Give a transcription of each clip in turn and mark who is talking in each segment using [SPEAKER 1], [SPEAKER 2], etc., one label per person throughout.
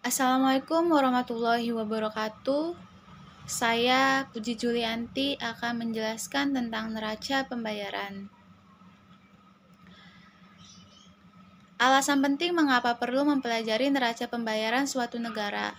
[SPEAKER 1] Assalamualaikum warahmatullahi wabarakatuh. Saya Puji Julianti akan menjelaskan tentang neraca pembayaran. Alasan penting mengapa perlu mempelajari neraca pembayaran suatu negara.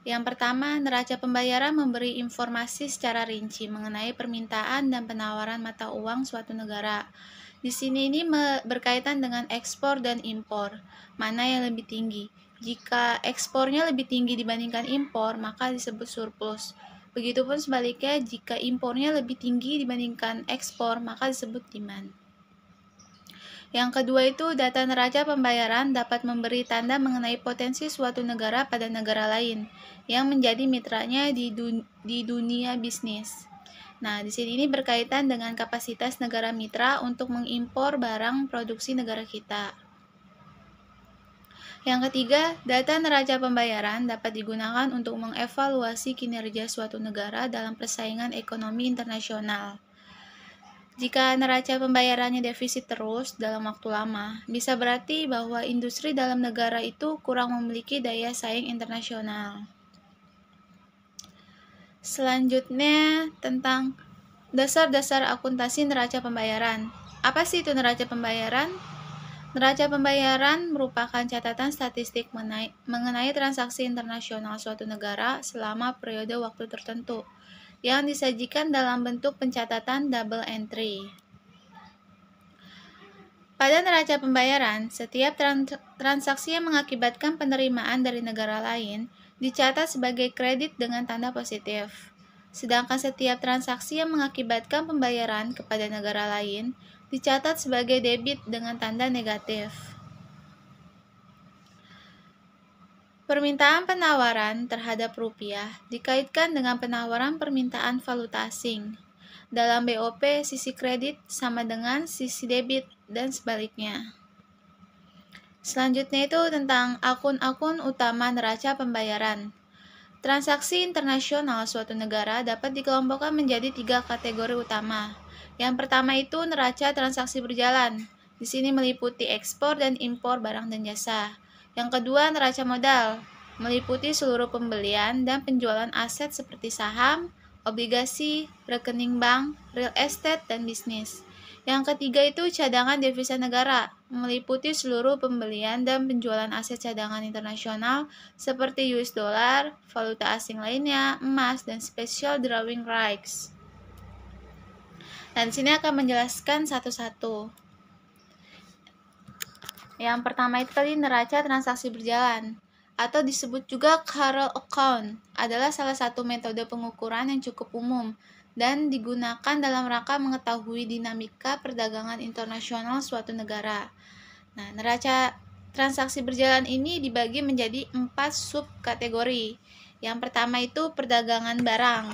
[SPEAKER 1] Yang pertama, neraca pembayaran memberi informasi secara rinci mengenai permintaan dan penawaran mata uang suatu negara. Di sini ini berkaitan dengan ekspor dan impor, mana yang lebih tinggi. Jika ekspornya lebih tinggi dibandingkan impor, maka disebut surplus. Begitupun sebaliknya, jika impornya lebih tinggi dibandingkan ekspor, maka disebut demand. Yang kedua itu, data neraca pembayaran dapat memberi tanda mengenai potensi suatu negara pada negara lain yang menjadi mitranya di dunia bisnis. Nah, di sini ini berkaitan dengan kapasitas negara mitra untuk mengimpor barang produksi negara kita. Yang ketiga, data neraca pembayaran dapat digunakan untuk mengevaluasi kinerja suatu negara dalam persaingan ekonomi internasional. Jika neraca pembayarannya defisit terus dalam waktu lama, bisa berarti bahwa industri dalam negara itu kurang memiliki daya saing internasional. Selanjutnya tentang dasar-dasar akuntansi neraca pembayaran. Apa sih itu neraca pembayaran? Neraca pembayaran merupakan catatan statistik mengenai transaksi internasional suatu negara selama periode waktu tertentu yang disajikan dalam bentuk pencatatan double entry. Pada neraca pembayaran, setiap transaksi yang mengakibatkan penerimaan dari negara lain dicatat sebagai kredit dengan tanda positif. Sedangkan setiap transaksi yang mengakibatkan pembayaran kepada negara lain dicatat sebagai debit dengan tanda negatif. Permintaan penawaran terhadap rupiah dikaitkan dengan penawaran permintaan valuta asing. Dalam BOP, sisi kredit sama dengan sisi debit dan sebaliknya. Selanjutnya itu tentang akun-akun utama neraca pembayaran. Transaksi internasional suatu negara dapat dikelompokkan menjadi 3 kategori utama. Yang pertama itu neraca transaksi berjalan. Di sini meliputi ekspor dan impor barang dan jasa. Yang kedua, neraca modal, meliputi seluruh pembelian dan penjualan aset seperti saham, obligasi, rekening bank, real estate, dan bisnis. Yang ketiga itu cadangan devisa negara, meliputi seluruh pembelian dan penjualan aset cadangan internasional seperti US dollar, valuta asing lainnya, emas, dan special drawing rights. Dan sini akan menjelaskan satu-satu. Yang pertama itu tadi neraca transaksi berjalan, atau disebut juga current account, adalah salah satu metode pengukuran yang cukup umum dan digunakan dalam rangka mengetahui dinamika perdagangan internasional suatu negara. Nah, neraca transaksi berjalan ini dibagi menjadi 4 subkategori. Yang pertama itu perdagangan barang.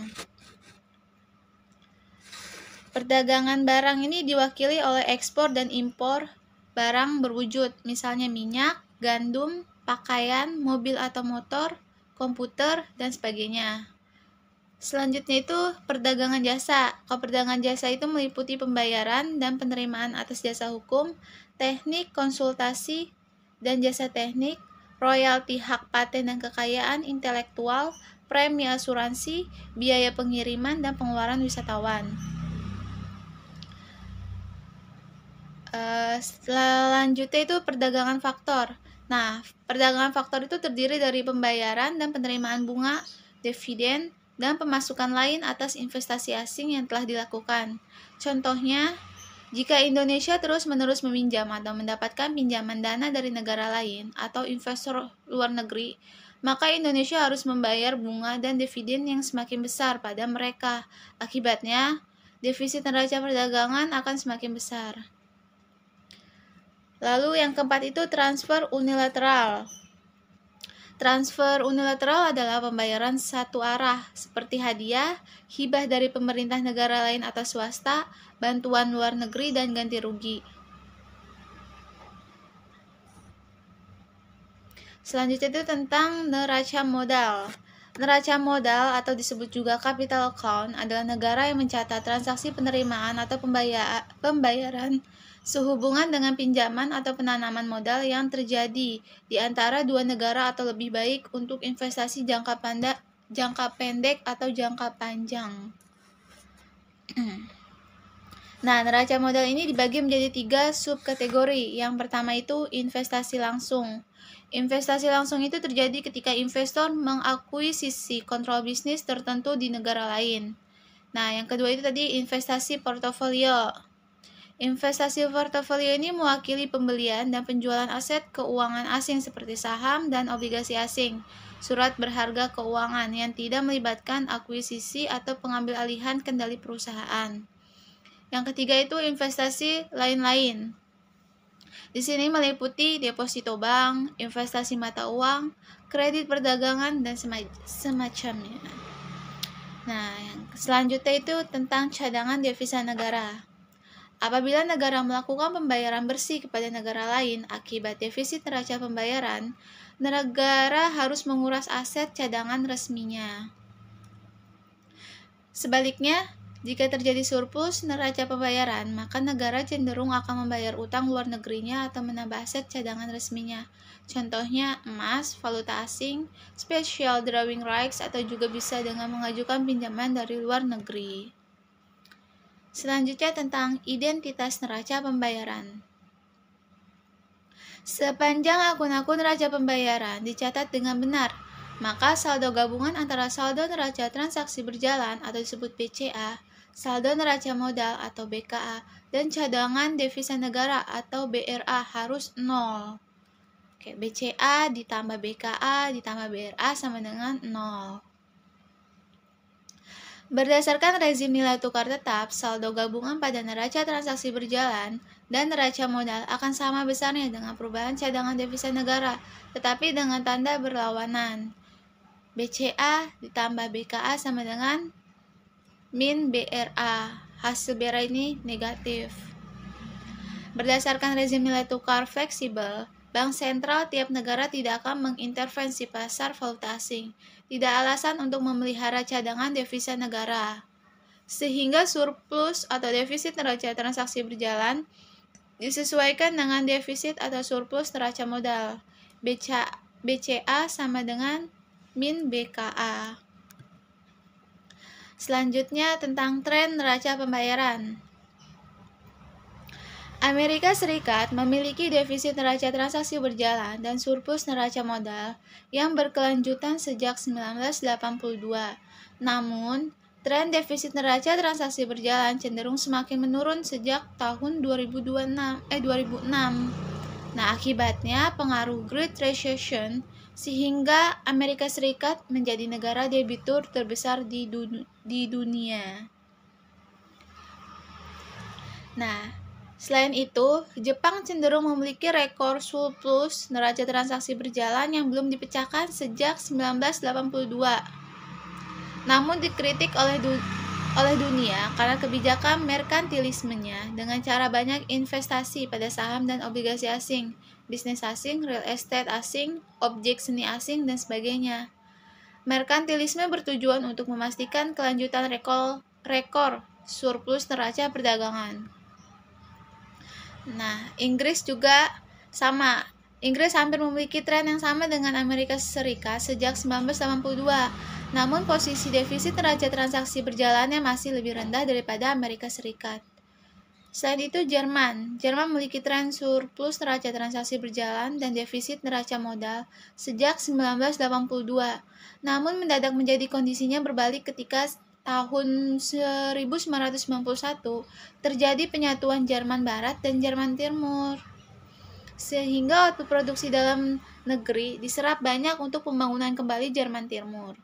[SPEAKER 1] Perdagangan barang ini diwakili oleh ekspor dan impor barang berwujud, misalnya minyak, gandum, pakaian, mobil atau motor, komputer, dan sebagainya. Selanjutnya itu perdagangan jasa. Kalau perdagangan jasa itu meliputi pembayaran dan penerimaan atas jasa hukum, teknik, konsultasi, dan jasa teknik, royalti hak paten dan kekayaan intelektual, premi asuransi, biaya pengiriman, dan pengeluaran wisatawan. Selanjutnya itu perdagangan faktor. Nah, perdagangan faktor itu terdiri dari pembayaran dan penerimaan bunga, dividen, dan pemasukan lain atas investasi asing yang telah dilakukan. Contohnya, jika Indonesia terus-menerus meminjam atau mendapatkan pinjaman dana dari negara lain atau investor luar negeri, maka Indonesia harus membayar bunga dan dividen yang semakin besar pada mereka. Akibatnya, defisit neraca perdagangan akan semakin besar. Lalu yang keempat itu transfer unilateral. Transfer unilateral adalah pembayaran satu arah seperti hadiah, hibah dari pemerintah negara lain atau swasta, bantuan luar negeri, dan ganti rugi. Selanjutnya itu tentang neraca modal. Neraca modal atau disebut juga capital account adalah negara yang mencatat transaksi penerimaan atau pembayaran sehubungan dengan pinjaman atau penanaman modal yang terjadi di antara dua negara atau lebih baik untuk investasi jangka pendek atau jangka panjang. Nah, neraca modal ini dibagi menjadi 3 subkategori. Yang pertama itu investasi langsung. Investasi langsung itu terjadi ketika investor mengakuisisi kontrol bisnis tertentu di negara lain. Nah, yang kedua itu tadi investasi portofolio. Investasi portofolio ini mewakili pembelian dan penjualan aset keuangan asing seperti saham dan obligasi asing, surat berharga keuangan yang tidak melibatkan akuisisi atau pengambil alihan kendali perusahaan. Yang ketiga itu investasi lain-lain. Di sini meliputi deposito bank, investasi mata uang, kredit perdagangan, dan semacamnya. Nah, yang selanjutnya itu tentang cadangan devisa negara. Apabila negara melakukan pembayaran bersih kepada negara lain akibat defisit neraca pembayaran, negara harus menguras aset cadangan resminya. Sebaliknya, jika terjadi surplus neraca pembayaran, maka negara cenderung akan membayar utang luar negerinya atau menambah aset cadangan resminya. Contohnya emas, valuta asing, special drawing rights, atau juga bisa dengan mengajukan pinjaman dari luar negeri. Selanjutnya tentang identitas neraca pembayaran. Sepanjang akun-akun neraca pembayaran dicatat dengan benar, maka saldo gabungan antara saldo neraca transaksi berjalan atau disebut BCA, saldo neraca modal atau BKA, dan cadangan devisa negara atau BRA harus 0. Oke, BCA ditambah BKA ditambah BRA sama dengan 0. Berdasarkan rezim nilai tukar tetap, saldo gabungan pada neraca transaksi berjalan dan neraca modal akan sama besarnya dengan perubahan cadangan devisa negara, tetapi dengan tanda berlawanan. BCA ditambah BKA sama dengan min BRA. Hasil BRA ini negatif. Berdasarkan rezim nilai tukar fleksibel, bank sentral tiap negara tidak akan mengintervensi pasar valuta asing. Tidak alasan untuk memelihara cadangan devisa negara. Sehingga surplus atau defisit neraca transaksi berjalan disesuaikan dengan defisit atau surplus neraca modal. BCA sama dengan min BKA. Selanjutnya tentang tren neraca pembayaran. Amerika Serikat memiliki defisit neraca transaksi berjalan dan surplus neraca modal yang berkelanjutan sejak 1982. Namun, tren defisit neraca transaksi berjalan cenderung semakin menurun sejak tahun 2006. Nah, akibatnya pengaruh Great Recession sehingga Amerika Serikat menjadi negara debitur terbesar di dunia. Nah, selain itu, Jepang cenderung memiliki rekor surplus neraca transaksi berjalan yang belum dipecahkan sejak 1982. Namun dikritik oleh dunia karena kebijakan merkantilismenya dengan cara banyak investasi pada saham dan obligasi asing, bisnis asing, real estate asing, objek seni asing, dan sebagainya. Merkantilisme bertujuan untuk memastikan kelanjutan rekor surplus neraca perdagangan. Nah, Inggris juga sama. Inggris hampir memiliki tren yang sama dengan Amerika Serikat sejak 1982. Namun posisi defisit neraca transaksi berjalannya masih lebih rendah daripada Amerika Serikat. Selain itu, Jerman memiliki tren surplus neraca transaksi berjalan dan defisit neraca modal sejak 1982. Namun mendadak menjadi kondisinya berbalik ketika tahun 1991 terjadi penyatuan Jerman Barat dan Jerman Timur. Sehingga output produksi dalam negeri diserap banyak untuk pembangunan kembali Jerman Timur.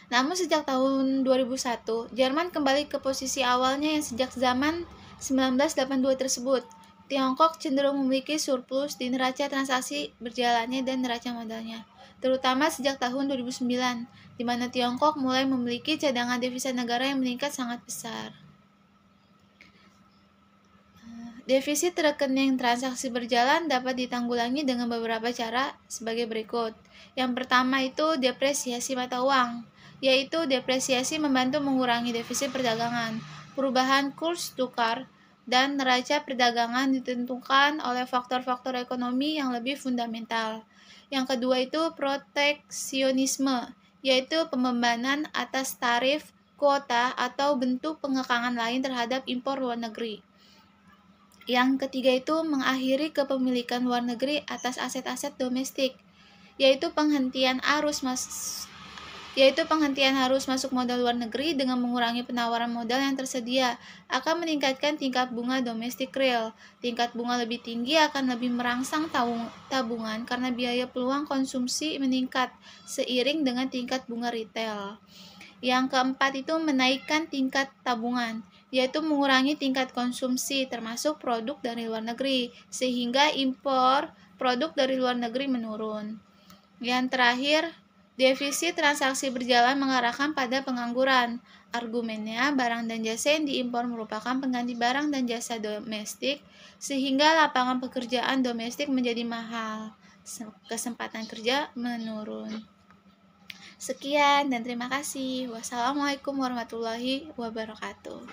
[SPEAKER 1] Namun sejak tahun 2001, Jerman kembali ke posisi awalnya yang sejak zaman 1982 tersebut. Tiongkok cenderung memiliki surplus di neraca transaksi berjalannya dan neraca modalnya, terutama sejak tahun 2009, di mana Tiongkok mulai memiliki cadangan devisa negara yang meningkat sangat besar. Defisit rekening transaksi berjalan dapat ditanggulangi dengan beberapa cara sebagai berikut. Yang pertama itu depresiasi mata uang, yaitu depresiasi membantu mengurangi defisit perdagangan. Perubahan kurs tukar dan neraca perdagangan ditentukan oleh faktor-faktor ekonomi yang lebih fundamental. Yang kedua itu proteksionisme, yaitu pembebanan atas tarif, kuota, atau bentuk pengekangan lain terhadap impor luar negeri. Yang ketiga itu mengakhiri kepemilikan luar negeri atas aset-aset domestik, yaitu penghentian arus masuk modal luar negeri dengan mengurangi penawaran modal yang tersedia akan meningkatkan tingkat bunga domestik real. Tingkat bunga lebih tinggi akan lebih merangsang tabungan karena biaya peluang konsumsi meningkat seiring dengan tingkat bunga retail. Yang keempat itu menaikkan tingkat tabungan, yaitu mengurangi tingkat konsumsi termasuk produk dari luar negeri, sehingga impor produk dari luar negeri menurun. Yang terakhir, defisit transaksi berjalan mengarahkan pada pengangguran. Argumennya, barang dan jasa yang diimpor merupakan pengganti barang dan jasa domestik, sehingga lapangan pekerjaan domestik menjadi mahal, kesempatan kerja menurun. Sekian dan terima kasih. Wassalamualaikum warahmatullahi wabarakatuh.